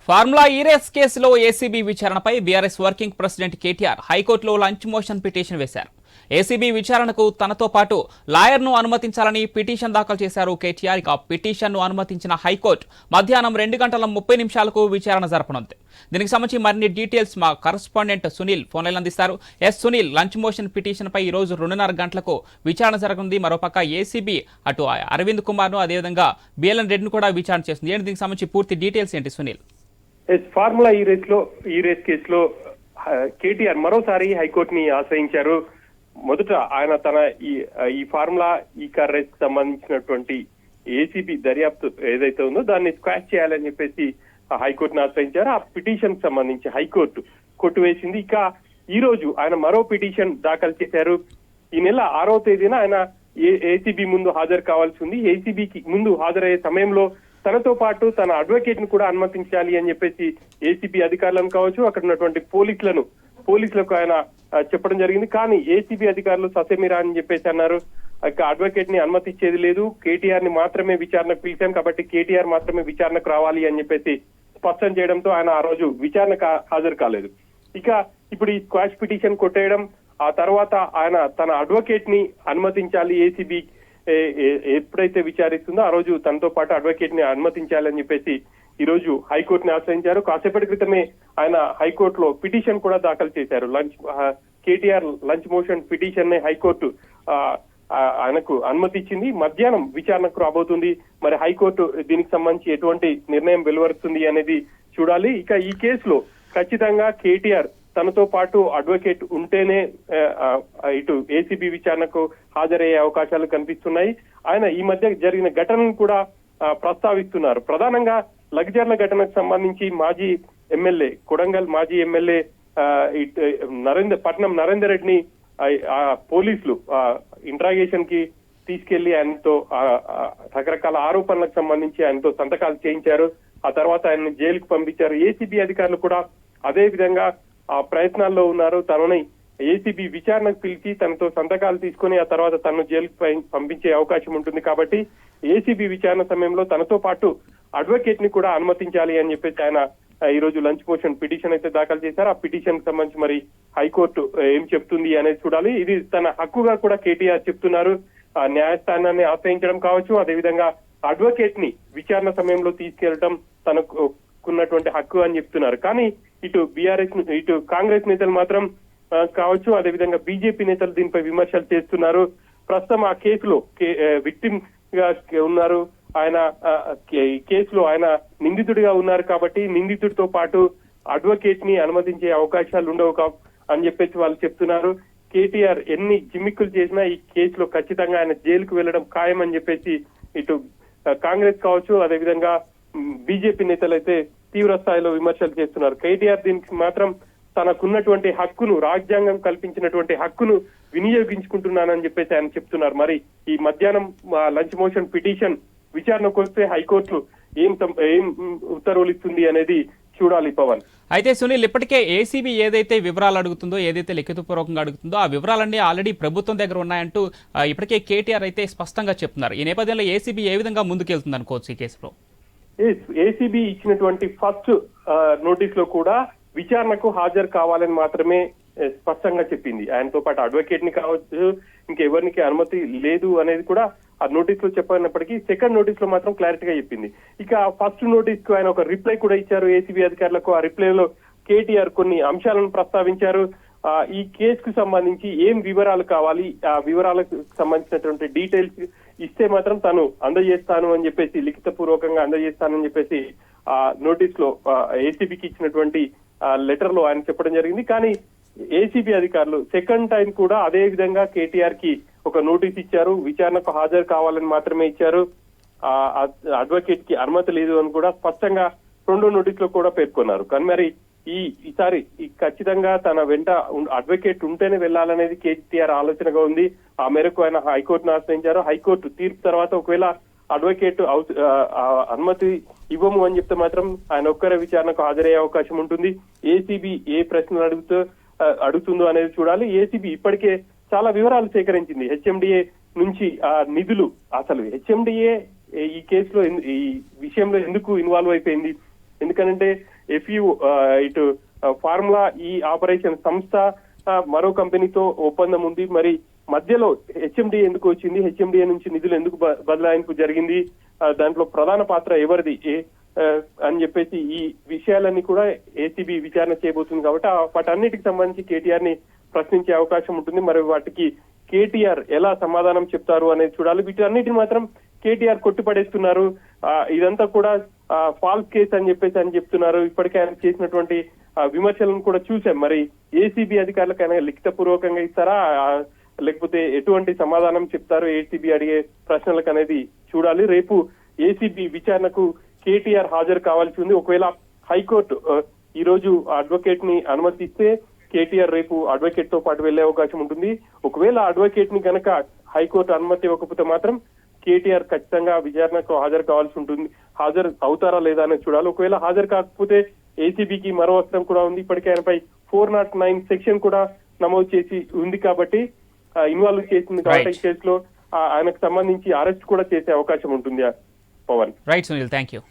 Formula E race కేసులో ACB విచారణపై BRS working president KTR హైకోర్టులో లంచ్ మోషన్ పిటిషన్ వేశారు. ఏసీబీ విచారణకు తనతో పాటు లాయర్ను అనుమతించాలని పిటిషన్ దాఖలు చేశారు కేటీఆర్. ఇక పిటిషన్ను అనుమతించిన హైకోర్టు మధ్యాహ్నం 2:30 విచారణ జరపనుంది. దీనికి సంబంధించి మరిన్ని డీటెయిల్స్ మా కరెస్పాండెంట్ సునీల్ ఫోన్లైన్ అందిస్తారు. సునీల్, లంచ్ మోషన్ పిటిషన్ పై ఈ రోజు 2:30 గంటలకు విచారణ జరగనుంది. మరోపక్క ఏసీబీ అటు అరవింద్ కుమార్ను అదేవిధంగా బిఎల్ఎన్ రెడ్డిని కూడా విచారణ చేస్తుంది. దీనికి సంబంధించి పూర్తి డీటెయిల్స్ ఏంటి సునీల్? ఫార్ములా ఈ రేస్ కేసులో కేటీఆర్ మరోసారి హైకోర్టుని ఆశ్రయించారు. మొదట ఆయన తన ఈ ఫార్ములా ఈ కార్ రేస్ కి సంబంధించినటువంటి ఏసీబీ దర్యాప్తు ఏదైతే ఉందో దాన్ని స్క్వాష్ చేయాలని చెప్పేసి హైకోర్టుని ఆశ్రయించారు. ఆ పిటిషన్ సంబంధించి హైకోర్టు కొట్టివేసింది. ఇక ఈ రోజు ఆయన మరో పిటిషన్ దాఖలు చేశారు. ఈ నెల 6వ తేదీన ఆయన ఏసీబీ ముందు హాజరు కావాల్సి ఉంది. ఏసీబీకి ముందు హాజరయ్యే సమయంలో తనతో పాటు తన అడ్వకేట్ ను కూడా అనుమతించాలి అని చెప్పేసి ఏసీబీ అధికారులను కావచ్చు, అక్కడ ఉన్నటువంటి పోలీసులకు ఆయన చెప్పడం జరిగింది. కానీ ఏసీబీ అధికారులు ససేమిరా అని చెప్పేసి అన్నారు. అడ్వకేట్ ని అనుమతించేది లేదు, కేటీఆర్ ని మాత్రమే విచారణకు పిలిచాం కాబట్టి కేటీఆర్ మాత్రమే విచారణకు రావాలి అని చెప్పేసి స్పష్టం చేయడంతో ఆయన ఆ రోజు విచారణకు హాజరు కాలేదు. ఇక ఇప్పుడు ఈ స్క్వాష్ పిటిషన్ కొట్టేయడం, ఆ తర్వాత ఆయన తన అడ్వకేట్ ని అనుమతించాలి, ఏసీబీ ఎప్పుడైతే విచారిస్తుందో ఆ రోజు తనతో పాటు అడ్వకేట్ ని అనుమతించాలని చెప్పేసి ఈ రోజు హైకోర్టుని ఆశ్రయించారు. కాసేపటి క్రితమే ఆయన హైకోర్టులో పిటిషన్ కూడా దాఖలు చేశారు. కేటీఆర్ లంచ్ మోషన్ పిటిషన్ ని హైకోర్టు ఆయనకు అనుమతి ఇచ్చింది. మధ్యాహ్నం విచారణకు రాబోతుంది. మరి హైకోర్టు దీనికి సంబంధించి ఎటువంటి నిర్ణయం వెలువరుస్తుంది అనేది చూడాలి. ఇక ఈ కేసులో ఖచ్చితంగా కేటీఆర్ తనతో పాటు అడ్వకేట్ ఉంటేనే ఇటు ఏసీబీ విచారణకు హాజరయ్యే అవకాశాలు కనిపిస్తున్నాయి. ఆయన ఈ మధ్య జరిగిన ఘటనను కూడా ప్రస్తావిస్తున్నారు. ప్రధానంగా లగ్జర్ల ఘటనకు సంబంధించి మాజీ ఎమ్మెల్యే, కొడంగల్ మాజీ ఎమ్మెల్యే పట్నం నరేందర్ రెడ్డిని పోలీసులు ఇంట్రాగేషన్ కి తీసుకెళ్లి ఆయనతో రకరకాల ఆరోపణలకు సంబంధించి ఆయనతో సంతకాలు చేయించారు. ఆ తర్వాత ఆయన జైలుకు పంపించారు. ఏసీబీ అధికారులు కూడా అదే విధంగా ఆ ప్రయత్నాల్లో ఉన్నారు. తనని ఏసీబీ విచారణకు పిలిచి తనతో సంతకాలు తీసుకుని ఆ తర్వాత తనను జైలుకు పంపించే అవకాశం ఉంటుంది. కాబట్టి ఏసీబీ విచారణ సమయంలో తనతో పాటు అడ్వకేట్ ని కూడా అనుమతించాలి అని చెప్పేసి ఆయన ఈ రోజు లంచ్ మోషన్ పిటిషన్ అయితే దాఖలు చేశారు. ఆ పిటిషన్ కి సంబంధించి మరి హైకోర్టు ఏం చెప్తుంది అనేది చూడాలి. ఇది తన హక్కుగా కూడా కేటీఆర్ చెప్తున్నారు. న్యాయస్థానాన్ని ఆశ్రయించడం కావచ్చు, అదేవిధంగా అడ్వకేట్ ని విచారణ సమయంలో తీసుకెళ్లడం తనకున్నటువంటి హక్కు అని చెప్తున్నారు. కానీ ఇటు ఇటు కాంగ్రెస్ నేతలు మాత్రం కావచ్చు, అదేవిధంగా బీజేపీ నేతలు దీనిపై విమర్శలు చేస్తున్నారు. ప్రస్తుతం ఆ కేసులో విక్టిమ్ గా ఉన్నారు. ఆయన ఈ కేసులో ఆయన నిందితుడిగా ఉన్నారు కాబట్టి నిందితుడితో పాటు అడ్వకేట్ ని అనుమతించే అవకాశాలు ఉండవు అని చెప్పేసి వాళ్ళు చెప్తున్నారు. కేటీఆర్ ఎన్ని జిమ్మిక్కులు చేసినా ఈ కేసులో ఖచ్చితంగా ఆయన జైలుకు వెళ్లడం ఖాయం అని చెప్పేసి ఇటు కాంగ్రెస్ కావచ్చు, అదేవిధంగా బీజేపీ నేతలు అయితే తీవ్ర స్థాయిలో విమర్శలు చేస్తున్నారు. కేటీఆర్ దీనికి మాత్రం తనకున్నటువంటి హక్కును, రాజ్యాంగం కల్పించినటువంటి హక్కును వినియోగించుకుంటున్నానని చెప్పేసి ఆయన చెప్తున్నారు. మరి ఈ మధ్యాహ్నం లంచ్ మోషన్ పిటిషన్ విచారణకు వస్తే హైకోర్టు ఏం ఉత్తర్వులు ఇస్తుంది అనేది చూడాలి పవన్. అయితే సునీల్, ఇప్పటికే ఏసీబీ ఏదైతే వివరాలు అడుగుతుందో, ఏదైతే లిఖితపూర్వకంగా అడుగుతుందో ఆ వివరాలన్నీ ఆల్రెడీ ప్రభుత్వం దగ్గర ఉన్నాయంటూ ఇప్పటికే కేటీఆర్ అయితే స్పష్టంగా చెప్తున్నారు. ఈ నేపథ్యంలో ఏసీబీ ఏ విధంగా ముందుకెళ్తుంది అనుకోవచ్చు ఈ కేసులో? ఏసీబీ ఇచ్చినటువంటి ఫస్ట్ నోటీస్ లో కూడా విచారణకు హాజరు కావాలని మాత్రమే స్పష్టంగా చెప్పింది. ఆయనతో పాటు అడ్వకేట్ ని కావచ్చు, ఇంకెవరికి అనుమతి లేదు అనేది కూడా ఆ నోటీస్ లో చెప్పినప్పటికీ సెకండ్ నోటీస్ లో మాత్రం క్లారిటీగా చెప్పింది. ఇక ఫస్ట్ నోటీస్ కు ఆయన ఒక రిప్లై కూడా ఇచ్చారు ఏసీబీ అధికారులకు. ఆ రిప్లైలో కేటీఆర్ కొన్ని అంశాలను ప్రస్తావించారు. ఈ కేసుకు సంబంధించి ఏం వివరాలు కావాలి, ఆ వివరాలకు సంబంధించినటువంటి డీటెయిల్స్ ఇస్తే మాత్రం తను అందజేస్తాను అని చెప్పేసి, లిఖిత పూర్వకంగా అందజేస్తానని చెప్పేసి ఆ నోటీస్ లో ఏసీబీకి ఇచ్చినటువంటి లెటర్ లో ఆయన చెప్పడం జరిగింది. కానీ ఏసీబీ అధికారులు సెకండ్ టైం కూడా అదే విధంగా కేటీఆర్ కి ఒక నోటీస్ ఇచ్చారు. విచారణకు హాజరు కావాలని మాత్రమే ఇచ్చారు. అడ్వకేట్ కి అనుమతి లేదు అని కూడా స్పష్టంగా రెండో నోటీస్ లో కూడా పేర్కొన్నారు. కానీ మరి ఈసారి ఖచ్చితంగా తన వెంట అడ్వకేట్ ఉంటేనే వెళ్లాలనేది కేటీఆర్ ఆలోచనగా ఉంది. ఆ మేరకు ఆయన హైకోర్టును ఆశ్రయించారు. హైకోర్టు తీర్పు తర్వాత ఒకవేళ అడ్వకేట్ అనుమతి ఇవ్వము అని చెప్తే మాత్రం ఆయన ఒక్కరే విచారణకు హాజరయ్యే అవకాశం ఉంటుంది. ఏసీబీ ఏ ప్రశ్నలు అడుగుతుందో అనేది చూడాలి. ఏసీబీ ఇప్పటికే చాలా వివరాలు సేకరించింది. హెచ్ఎండిఏ నుంచి నిధులు, అసలు హెచ్ఎండిఏ ఈ కేసులో ఈ విషయంలో ఎందుకు ఇన్వాల్వ్ అయిపోయింది, ఎందుకంటే ఎఫ్యూ ఇటు ఫార్ములా ఈ ఆపరేషన్ సంస్థ మరో కంపెనీతో ఒప్పందం ఉంది. మరి మధ్యలో హెచ్ఎండి ఎందుకు వచ్చింది, హెచ్ఎండిఏ నుంచి నిధులు ఎందుకు బదలాయింపు జరిగింది, దాంట్లో ప్రధాన పాత్ర ఎవరిది అని చెప్పేసి ఈ విషయాలన్నీ కూడా ఏసీబీ విచారణ చేయబోతుంది. కాబట్టి వాటన్నిటికి సంబంధించి కేటీఆర్ ని ప్రశ్నించే అవకాశం ఉంటుంది. మరి వాటికి కేటీఆర్ ఎలా సమాధానం చెప్తారు అనేది చూడాలి. వీటన్నిటిని మాత్రం కేటీఆర్ కొట్టిపడేస్తున్నారు. ఇదంతా కూడా ఫాల్స్ కేసు అని చెప్తున్నారు. ఇప్పటికే ఆయన చేసినటువంటి విమర్శలను కూడా చూసాం. మరి ఏసీబీ అధికారులకు ఆయన లిఖిత పూర్వకంగా ఇస్తారా, లేకపోతే ఎటువంటి సమాధానం చెప్తారు ఏసీబీ అడిగే ప్రశ్నలకు అనేది చూడాలి. రేపు ఏసీబీ విచారణకు కేటీఆర్ హాజరు కావాల్సి ఉంది. ఒకవేళ హైకోర్టు ఈ రోజు అడ్వకేట్ ని అనుమతిస్తే కేటీఆర్ రేపు అడ్వకేట్ తో పాటు వెళ్లే అవకాశం ఉంటుంది. ఒకవేళ అడ్వకేట్ ని కనుక హైకోర్టు అనుమతి ఇవ్వకపోతే మాత్రం కేటీఆర్ ఖచ్చితంగా విచారణకు హాజరు కావాల్సి ఉంటుంది. హాజరు అవుతారా లేదా అనేది చూడాలి. ఒకవేళ హాజరు కాకపోతే ఏసీబీకి మరో అస్త్రం కూడా ఉంది. ఇప్పటికే ఆయనపై 409 సెక్షన్ కూడా నమోదు చేసి ఉంది కాబట్టి ఇన్వాల్వ్ చేసింది కాబట్టి ఈ కేసులో ఆయనకు సంబంధించి అరెస్ట్ కూడా చేసే అవకాశం ఉంటుంది. Pawan. Right Sunil, thank you.